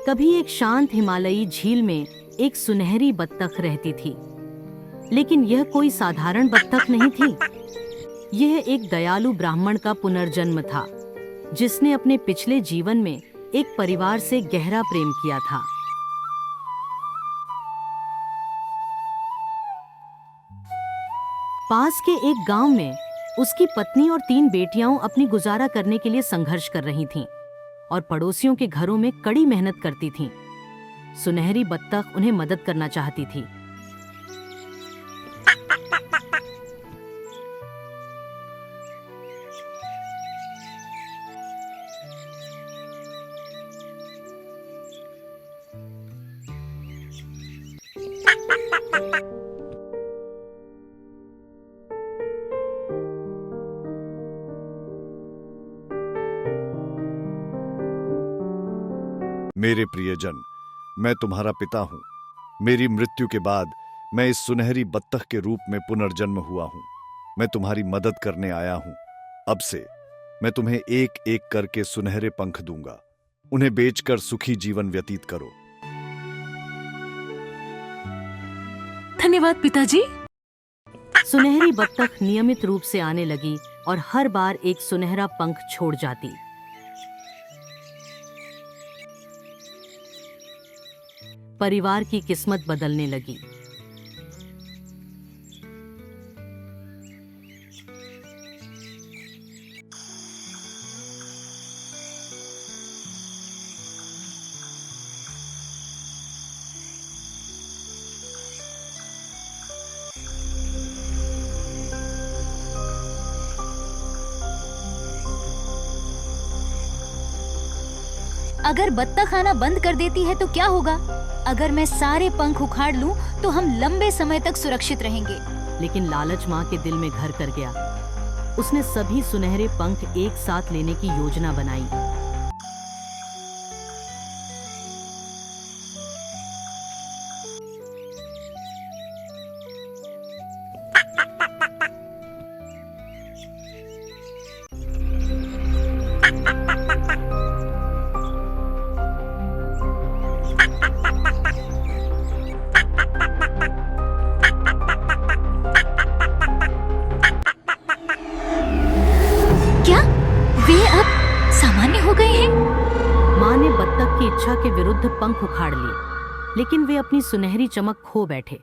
कभी एक शांत हिमालयी झील में एक सुनहरी बत्तख रहती थी। लेकिन यह कोई साधारण बत्तख नहीं थी। यह एक दयालु ब्राह्मण का पुनर्जन्म था, जिसने अपने पिछले जीवन में एक परिवार से गहरा प्रेम किया था। पास के एक गांव में उसकी पत्नी और 3 बेटियां अपनी गुजारा करने के लिए संघर्ष कर रही थीं और पड़ोसियों के घरों में कड़ी मेहनत करती थीं। सुनहरी बत्तख उन्हें मदद करना चाहती थी। मेरे प्रियजन, मैं तुम्हारा पिता हूं। मेरी मृत्यु के बाद मैं इस सुनहरी बत्तख के रूप में पुनर्जन्म हुआ हूं। मैं तुम्हारी मदद करने आया हूं। अब से मैं तुम्हें एक एक करके सुनहरे पंख दूंगा। उन्हें बेचकर सुखी जीवन व्यतीत करो। धन्यवाद पिताजी। सुनहरी बत्तख नियमित रूप से आने लगी और हर बार एक सुनहरा पंख छोड़ जाती। परिवार की किस्मत बदलने लगी। अगर बत्तख आना बंद कर देती है तो क्या होगा? अगर मैं सारे पंख उखाड़ लूं तो हम लंबे समय तक सुरक्षित रहेंगे। लेकिन लालच माँ के दिल में घर कर गया। उसने सभी सुनहरे पंख एक साथ लेने की योजना बनाई। क्या वे अब सामान्य हो गए हैं? माँ ने बत्तख की इच्छा के विरुद्ध पंख उखाड़ लिए, लेकिन वे अपनी सुनहरी चमक खो बैठे।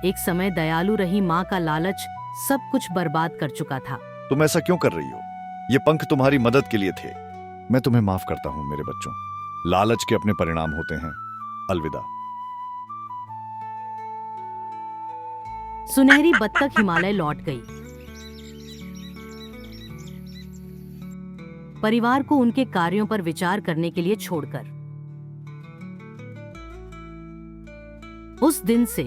एक समय दयालु रही माँ का लालच सब कुछ बर्बाद कर चुका था। तुम ऐसा क्यों कर रही हो? ये पंख तुम्हारी मदद के लिए थे। मैं तुम्हें माफ करता हूं मेरे बच्चों। लालच के अपने परिणाम होते हैं। अलविदा। सुनहरी बत्तख हिमालय लौट गई। परिवार को उनके कार्यों पर विचार करने के लिए छोड़कर। उस दिन से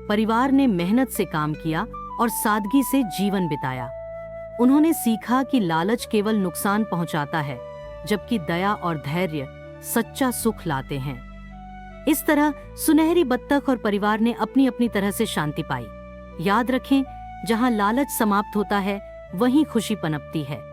परिवार ने मेहनत से काम किया और सादगी से जीवन बिताया। उन्होंने सीखा कि लालच केवल नुकसान पहुंचाता है, जबकि दया और धैर्य सच्चा सुख लाते हैं। इस तरह सुनहरी बत्तख और परिवार ने अपनी अपनी तरह से शांति पाई। याद रखें, जहां लालच समाप्त होता है, वहीं खुशी पनपती है।